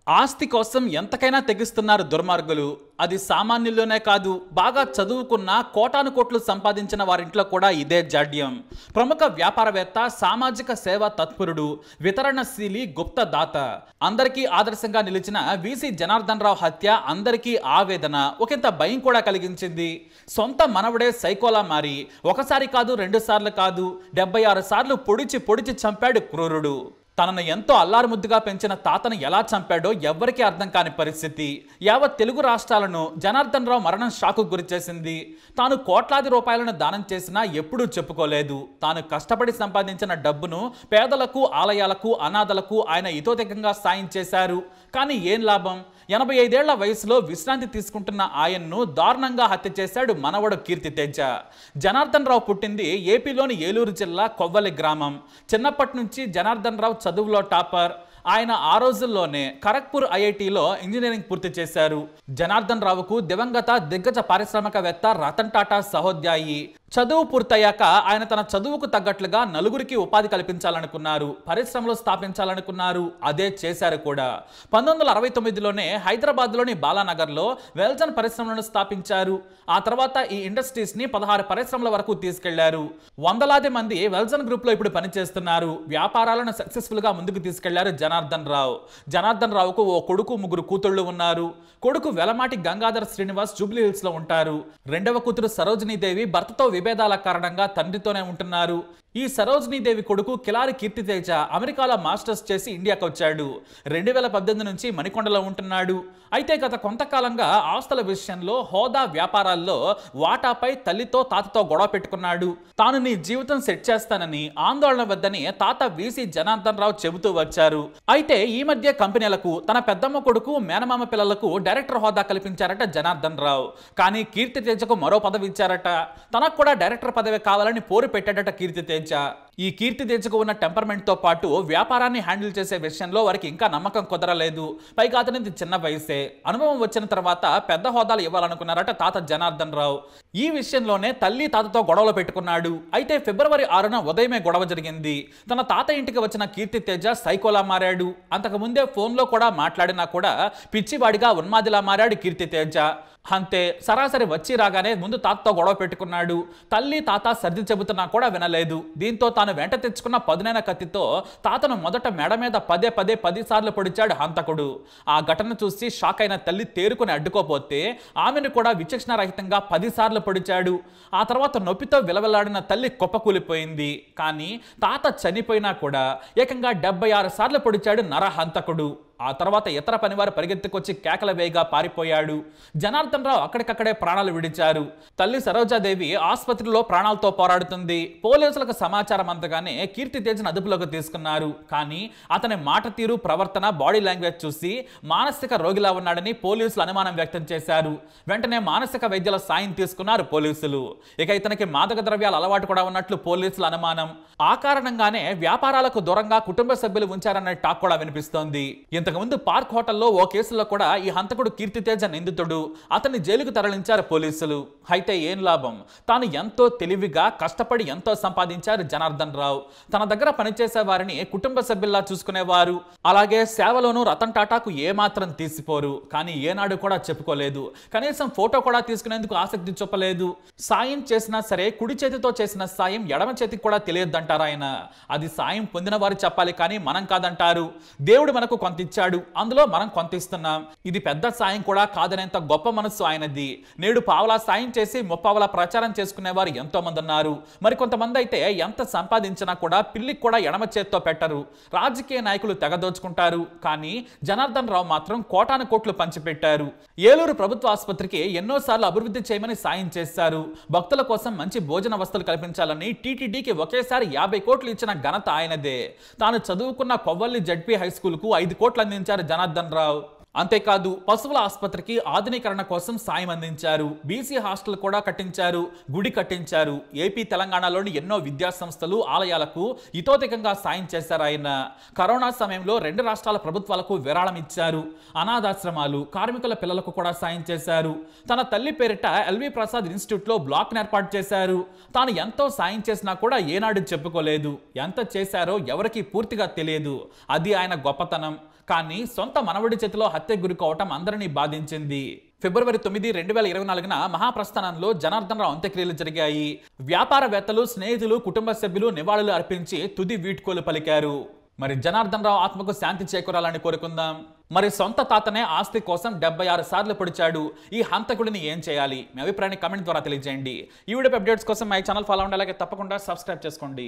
ఆస్తి కోసం ఎంతకైనా తెగిస్తున్నారు దుర్మార్గులు. అది సామాన్యుల్లోనే కాదు, బాగా చదువుకున్న కోటాను కోట్లు సంపాదించిన వారింట్లో కూడా ఇదే జాడ్యం. ప్రముఖ వ్యాపారవేత్త, సామాజిక సేవా తత్పరుడు, వితరణశీలి గుప్త దాత, అందరికీ ఆదర్శంగా నిలిచిన వీసీ జనార్దన్ రావు హత్య అందరికీ ఆవేదన, ఒకంత భయం కూడా కలిగించింది. సొంత మనవడే సైకోలా మారి ఒకసారి కాదు, 2 సార్లు కాదు, 76 సార్లు పొడిచి చంపాడు క్రూరుడు. తనను ఎంతో అల్లారుముద్దుగా పెంచిన తాతను ఎలా చంపాడో ఎవ్వరికీ అర్థం కాని పరిస్థితి. యావత్ తెలుగు రాష్ట్రాలను జనార్దన్ రావు మరణం షాకు గురిచేసింది. తాను కోట్లాది రూపాయలను దానం చేసినా ఎప్పుడూ చెప్పుకోలేదు. తాను కష్టపడి సంపాదించిన డబ్బును పేదలకు, ఆలయాలకు, అనాథలకు ఆయన ఇతోధికంగా సాయం చేశారు. కానీ ఏం లాభం? 85 ఏళ్ల వయసులో విశ్రాంతి తీసుకుంటున్న ఆయన్ను దారుణంగా హత్య చేశాడు మనవడు కీర్తితేజ. జనార్దన్ రావు పుట్టింది ఏపీలోని ఏలూరు జిల్లా కొవ్వలి గ్రామం. చిన్నప్పటి నుంచి జనార్దన్ రావు చదువులో టాపర్. ఆయన ఆ రోజుల్లోనే ఖరగ్పూర్ ఐఐటిలో ఇంజనీరింగ్ పూర్తి చేశారు. జనార్దన్ రావుకు దివంగత దిగ్గజ పారిశ్రామికవేత్త రతన్ టాటా సహోద్యాయి. చదువు పూర్తయ్యాక ఆయన తన చదువుకు తగ్గట్లుగా నలుగురికి ఉపాధి కల్పించాలనుకున్నారు, పరిశ్రమలు స్థాపించాలనుకున్నారు. అదే చేశారు కూడా. 1969లోనే హైదరాబాద్లోని బాలానగర్లో వెల్జన్ పరిశ్రమలను స్థాపించారు. ఆ తర్వాత ఈ ఇండస్ట్రీస్ ని 16 పరిశ్రమల వరకు తీసుకెళ్లారు. వందలాది మంది వెల్జన్ గ్రూప్ లో ఇప్పుడు పనిచేస్తున్నారు. వ్యాపారాలను సక్సెస్ఫుల్ గా ముందుకు తీసుకెళ్లారు జనార్దన్ రావు. జనార్దన్ రావుకు ఓ కొడుకు, 3 కూతుళ్లు ఉన్నారు. కొడుకు వెలమాటి గంగాధర్ శ్రీనివాస్ జూబ్లీ హిల్స్ లో ఉంటారు. రెండవ కూతురు సరోజినీదేవి భర్తతో విభేదాల కారణంగా తండ్రితోనే ఉంటున్నారు. ఈ సరోజినీదేవి కొడుకు కిలారి కీర్తితేజ అమెరికాలో మాస్టర్స్ చేసి ఇండియాకు వచ్చాడు. 2018 నుంచి మణికొండలో ఉంటున్నాడు. అయితే గత కొంతకాలంగా ఆస్తుల విషయంలో, హోదా, వ్యాపారాల్లో వాటాపై తల్లితో, తాతతో గొడవ పెట్టుకున్నాడు. తాను నీ జీవితం సెట్ చేస్తానని, ఆందోళన వద్దని తాత వీసీ జనార్దన్ రావు చెబుతూ వచ్చారు. అయితే ఈ మధ్య కంపెనీలకు, తన పెద్దమ్మ కొడుకు, మేనమామ పిల్లలకు డైరెక్టర్ హోదా కల్పించారట జనార్దన్ రావు. కానీ కీర్తితేజకు మరో పదవి ఇచ్చారట. తనకు కూడా డైరెక్టర్ పదవి కావాలని పోరు పెట్టాడట కీర్తితేజ. ఈ కీర్తితేజకు ఉన్న టెంపర్మెంట్ తో పాటు వ్యాపారాన్ని హ్యాండిల్ చేసే విషయంలో వారికి ఇంకా నమ్మకం కుదరలేదు. పైగా అతనిది చిన్న వయసే. అనుభవం వచ్చిన తర్వాత పెద్ద హోదాలు ఇవ్వాలనుకున్నారట తాత జనార్దన్ రావు. ఈ విషయంలోనే తల్లి, తాతతో గొడవలు పెట్టుకున్నాడు. అయితే ఫిబ్రవరి 6న ఉదయమే గొడవ జరిగింది. తన తాత ఇంటికి వచ్చిన కీర్తితేజ సైకోలా మారాడు. అంతకు ముందే ఫోన్లో కూడా మాట్లాడినా కూడా పిచ్చివాడిగా, ఉన్మాదిలా మారాడు కీర్తితేజ. అంతే, సరాసరి వచ్చి రాగానే ముందు తాతతో గొడవ పెట్టుకున్నాడు. తల్లి, తాత సర్ది చెబుతున్నా కూడా వినలేదు. దీంతో తాను వెంట తెచ్చుకున్న పదునైన కత్తితో తాతను మొదట మెడ మీద 10 సార్లు పొడిచాడు హంతకుడు. ఆ ఘటన చూసి షాక్ అయిన తల్లి తేరుకుని అడ్డుకోపోతే ఆమెను కూడా విచక్షణారహితంగా 10 సార్లు పొడిచాడు. ఆ తర్వాత నొప్పితో విలవలాడిన తల్లి కుప్పకూలిపోయింది. కానీ తాత చనిపోయినా కూడా ఏకంగా 76 సార్లు పొడిచాడు నరహంతకుడు. ఆ తర్వాత ఇతర పనివారు పరిగెత్తుకొచ్చి కేకల వేగా పారిపోయాడు. జనార్దన్ రావు అక్కడికక్కడే ప్రాణాలు విడిచారు. తల్లి సరోజాదేవి ఆసుపత్రిలో ప్రాణాలతో పోరాడుతుంది. పోలీసులకు సమాచారం అందగానే కీర్తితేజను అదుపులోకి తీసుకున్నారు. కానీ అతని మాట తీరు, ప్రవర్తన, బాడీ లాంగ్వేజ్ చూసి మానసిక రోగిలా ఉన్నాడని పోలీసులు అనుమానం వ్యక్తం చేశారు. వెంటనే మానసిక వైద్యుల సాయం తీసుకున్నారు పోలీసులు. ఇక ఇతనికి మాదక ద్రవ్యాల అలవాటు కూడా ఉన్నట్లు పోలీసుల అనుమానం. ఆ కారణంగానే వ్యాపారాలకు దూరంగా కుటుంబ సభ్యులు ఉంచారన్న టాక్ కూడా వినిపిస్తోంది. ఇంతకుముందు పార్క్ హోటల్లో ఓ కేసులో కూడా ఈ హంతకుడు కీర్తితేజ నిందితుడు. అతన్ని జైలుకు తరలించారు పోలీసులు. అయితే ఏం లాభం? తాను ఎంతో తెలివిగా కష్టపడి ఎంతో సంపాదించారు జనార్దన్ రావు. తన దగ్గర పనిచేసే వారిని కుటుంబ సభ్యుల్లా చూసుకునేవారు. అలాగే సేవలోనూ రతన్ టాటాకు ఏమాత్రం తీసిపోరు. కానీ ఏనాడు కూడా చెప్పుకోలేదు. కనీసం ఫోటో కూడా తీసుకునేందుకు ఆసక్తి చూపలేదు. సాయం చేసినా సరే కుడి చేతితో చేసిన సాయం ఎడమ చేతికి కూడా తెలియద్దంటారు ఆయన. అది సాయం పొందిన వారు చెప్పాలి, కానీ మనం కాదంటారు. దేవుడు మనకు కొంత ఇచ్చాడు, అందులో మనం కొంత ఇస్తున్నాం. ఇది పెద్ద సాయం కూడా కాదనేంత గొప్ప మనస్సు ఆయనది. నేడు పావలా సాయం చేసి ముప్పావలా ప్రచారం చేసుకునేవారు ఎంతో మంది ఉన్నారు. మరికొంతమంది అయితే ఎంత సంపాదించినా కూడా పిల్లికి కూడా ఎడమ చేత్తో పెట్టరు. రాజకీయ నాయకులు తెగదోచుకుంటారు. కానీ జనార్దన్ రావు మాత్రం కోటాను కోట్లు పంచిపెట్టారు. ఏలూరు ప్రభుత్వ ఆసుపత్రికి ఎన్నోసార్లు అభివృద్ధి చేయమని సాయం చేశారు. భక్తుల కోసం మంచి భోజన వసతులు కల్పించాలని టీటీడీకి ఒకేసారి 50 కోట్లు ఇచ్చిన ఘనత ఆయనదే. తాను చదువుకున్న కొవ్వల్లి జడ్పీ హై స్కూల్ కు 5 కోట్లు అందించారు జనార్దన్ రావు. అంతేకాదు పశువుల ఆసుపత్రికి ఆధునీకరణ కోసం సాయం అందించారు. బీసీ హాస్టల్ కూడా కట్టించారు, గుడి కట్టించారు. ఏపీ, తెలంగాణలోని ఎన్నో విద్యా సంస్థలు, ఆలయాలకు ఇతోధికంగా సాయం చేశారు ఆయన. కరోనా సమయంలో 2 రాష్ట్రాల ప్రభుత్వాలకు విరాళం ఇచ్చారు. అనాథాశ్రమాలు, కార్మికుల పిల్లలకు కూడా సాయం చేశారు. తన తల్లి పేరిట ఎల్వి ప్రసాద్ ఇన్స్టిట్యూట్ లో బ్లాక్ ఏర్పాటు చేశారు. తాను ఎంతో సాయం చేసినా కూడా ఏనాడు చెప్పుకోలేదు. ఎంత చేశారో ఎవరికి పూర్తిగా తెలియదు. అది ఆయన గొప్పతనం. కానీ సొంత మనవడి చేతిలో హత్యకు గురి కావటం అందరినీ బాధించింది. ఫిబ్రవరి 9, 2024న మహాప్రస్థానంలో జనార్దన్ రావు అంత్యక్రియలు జరిగాయి. వ్యాపారవేత్తలు, స్నేహితులు, కుటుంబ సభ్యులు నివాళులు అర్పించి తుది వీడ్కోలు పలికారు. మరి జనార్దన్ రావు ఆత్మకు శాంతి చేకూరాలని కోరుకుందాం. మరి సొంత తాతనే ఆస్తి కోసం 76 సార్లు పొడిచాడు. ఈ హంతకుడిని ఏం చేయాలి? మీ అభిప్రాయాన్ని కమెంట్ ద్వారా తెలియజేయండి. ఈ వీడియో అప్డేట్స్ కోసం మై ఛానల్ ఫాలో అవ్వండి, అలాగే తప్పకుండా సబ్స్క్రైబ్ చేసుకోండి.